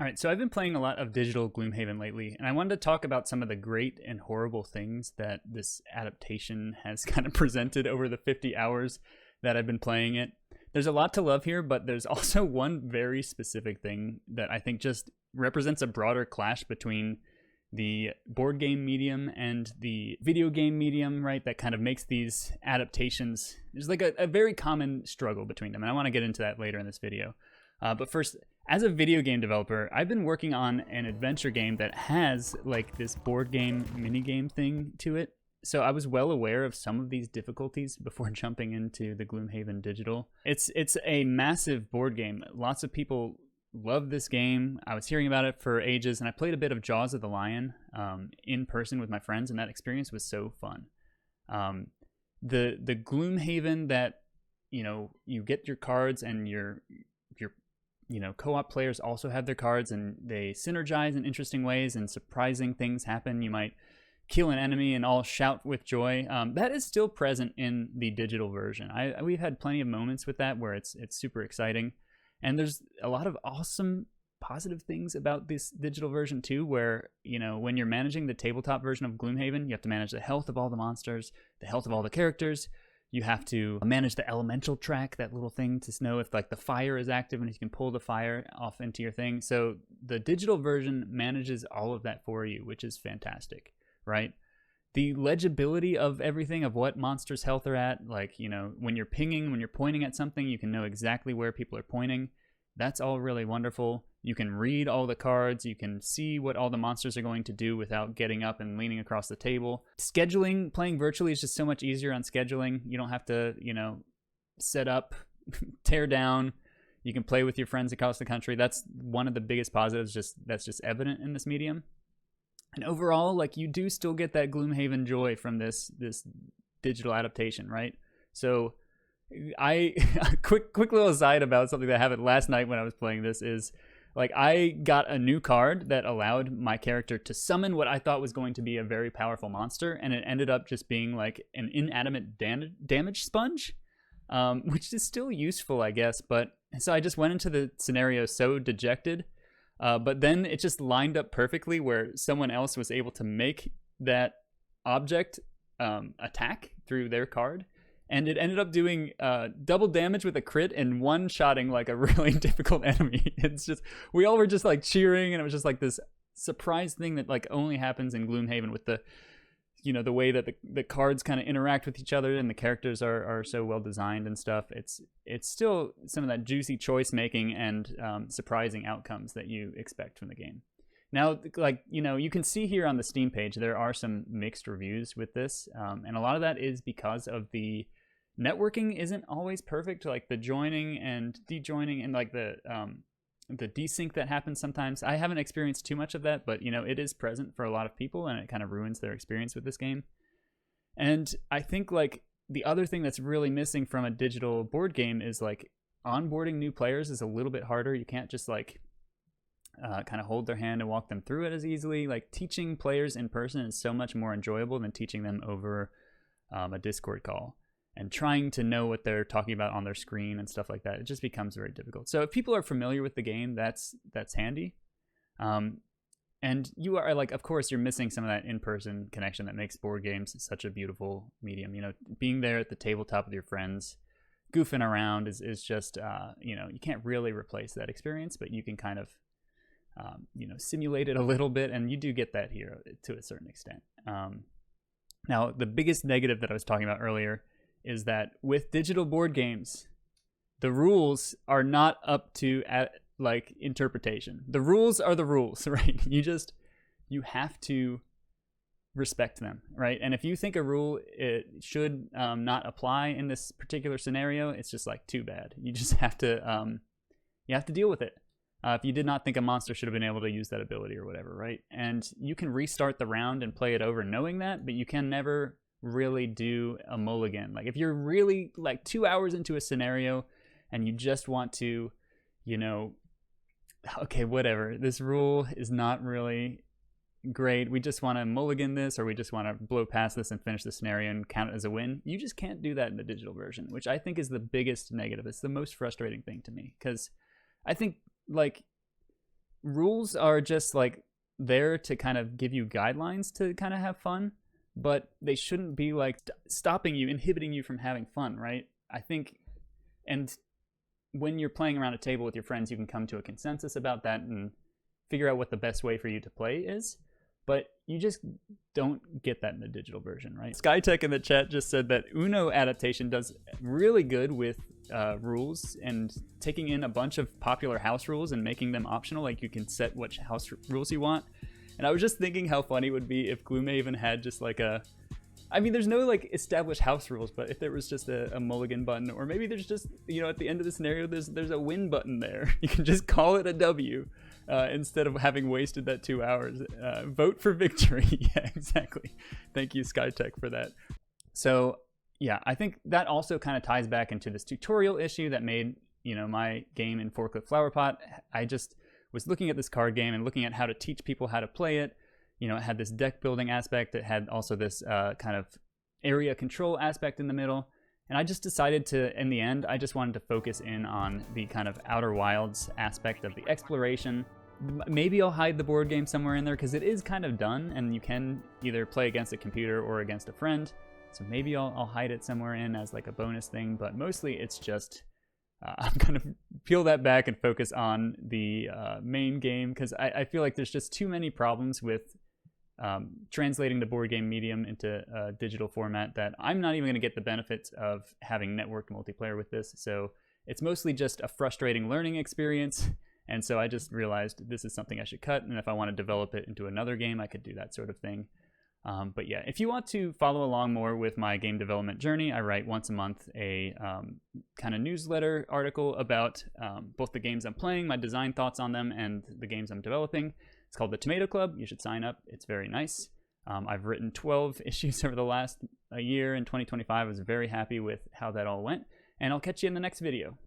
All right, so I've been playing a lot of digital Gloomhaven lately, and I wanted to talk about some of the great and horrible things that this adaptation has kind of presented over the 50 hours that I've been playing it. There's a lot to love here, but there's also one very specific thing that I think just represents a broader clash between the board game medium and the video game medium, right? That kind of makes these adaptations, there's like a very common struggle between them, and I want to get into that later in this video. But first, as a video game developer, I've been working on an adventure game that has like this board game minigame thing to it. So I was well aware of some of these difficulties before jumping into the Gloomhaven Digital. It's a massive board game. Lots of people love this game. I was hearing about it for ages, and I played a bit of Jaws of the Lion in person with my friends, and that experience was so fun. The Gloomhaven that, you know, you get your cards and your co-op players also have their cards, and they synergize in interesting ways, and surprising things happen. You might kill an enemy and all shout with joy. That is still present in the digital version. We've had plenty of moments with that where it's super exciting, and there's a lot of awesome positive things about this digital version too, where, you know, when you're managing the tabletop version of Gloomhaven, you have to manage the health of all the monsters, the health of all the characters. You have to manage the elemental track, that little thing to know if like the fire is active and you can pull the fire off into your thing. So the digital version manages all of that for you, which is fantastic, right? The legibility of everything, of what monsters' health are at, like, you know, when you're pinging, when you're pointing at something, you can know exactly where people are pointing. That's all really wonderful. You can read all the cards. You can see what all the monsters are going to do without getting up and leaning across the table. Scheduling, playing virtually is just so much easier on scheduling. You don't have to, you know, set up, tear down. You can play with your friends across the country. That's one of the biggest positives, that's just evident in this medium. And overall, like, you do still get that Gloomhaven joy from this digital adaptation, right? So I quick little aside about something that happened last night when I was playing this is, like, I got a new card that allowed my character to summon what I thought was going to be a very powerful monster, and it ended up just being like an inanimate damage sponge, which is still useful, I guess. But so I just went into the scenario so dejected, but then it just lined up perfectly where someone else was able to make that object attack through their card. And it ended up doing double damage with a crit and one-shotting like a really difficult enemy. It's just, we all were just like cheering, and it was just like this surprise thing that like only happens in Gloomhaven with the, you know, the way that the cards kind of interact with each other, and the characters are so well designed and stuff. It's still some of that juicy choice making and surprising outcomes that you expect from the game. Now, like, you know, you can see here on the Steam page, there are some mixed reviews with this, and a lot of that is because of the networking isn't always perfect, like the joining and dejoining and like the desync that happens sometimes. I haven't experienced too much of that, but, you know, it is present for a lot of people, and it kind of ruins their experience with this game. And I think like the other thing that's really missing from a digital board game is like onboarding new players is a little bit harder. You can't just like kind of hold their hand and walk them through it as easily. Like, teaching players in person is so much more enjoyable than teaching them over a Discord call and trying to know what they're talking about on their screen and stuff like that. It just becomes very difficult. So if people are familiar with the game, that's handy. And you are like, of course, you're missing some of that in-person connection that makes board games such a beautiful medium. You know, being there at the tabletop with your friends, goofing around is just, you know, you can't really replace that experience, but you can kind of, you know, simulate it a little bit, and you do get that here to a certain extent. Now, the biggest negative that I was talking about earlier is that with digital board games, the rules are not up to like interpretation. The rules are the rules, right? You have to respect them, right? And if you think a rule it should not apply in this particular scenario, it's just like, too bad. You just have to deal with it. If you did not think a monster should have been able to use that ability or whatever, right? And you can restart the round and play it over knowing that, but you can never really do a mulligan. Like, if you're really like 2 hours into a scenario and you just want to, you know, okay, whatever, this rule is not really great, we just want to mulligan this, or we just want to blow past this and finish the scenario and count it as a win. You just can't do that in the digital version, which I think is the biggest negative. It's the most frustrating thing to me, because I think, like, rules are just like there to kind of give you guidelines to kind of have fun, but they shouldn't be like stopping you, inhibiting you from having fun, right? I think, and when you're playing around a table with your friends, you can come to a consensus about that and figure out what the best way for you to play is. But you just don't get that in the digital version, right? Skytech in the chat just said that Uno adaptation does really good with rules and taking in a bunch of popular house rules and making them optional. Like you can set which house rules you want. And I was just thinking how funny it would be if Gloomhaven had just like a, I mean, there's no like established house rules, but if there was just a mulligan button, or maybe there's just, you know, at the end of the scenario, there's a win button there. You can just call it a W. Instead of having wasted that 2 hours. Vote for victory. Yeah, exactly. Thank you, Skytech, for that. So yeah, I think that also kind of ties back into this tutorial issue that made, you know, my game in Forklift Flowerpot. I just was looking at this card game and looking at how to teach people how to play it. You know, it had this deck building aspect. It had also this kind of area control aspect in the middle. And I just decided to, in the end, I just wanted to focus in on the kind of Outer Wilds aspect of the exploration. Maybe I'll hide the board game somewhere in there because it is kind of done and you can either play against a computer or against a friend. So maybe I'll hide it somewhere in as like a bonus thing, but mostly it's just, I'm going to peel that back and focus on the main game because I feel like there's just too many problems with translating the board game medium into a digital format that I'm not even going to get the benefits of having networked multiplayer with this. So it's mostly just a frustrating learning experience. And so I just realized this is something I should cut. And if I want to develop it into another game, I could do that sort of thing. But yeah, if you want to follow along more with my game development journey, I write once a month a kind of newsletter article about both the games I'm playing, my design thoughts on them, and the games I'm developing. It's called the Tomato Club. You should sign up. It's very nice. I've written 12 issues over the last year in 2025. I was very happy with how that all went. And I'll catch you in the next video.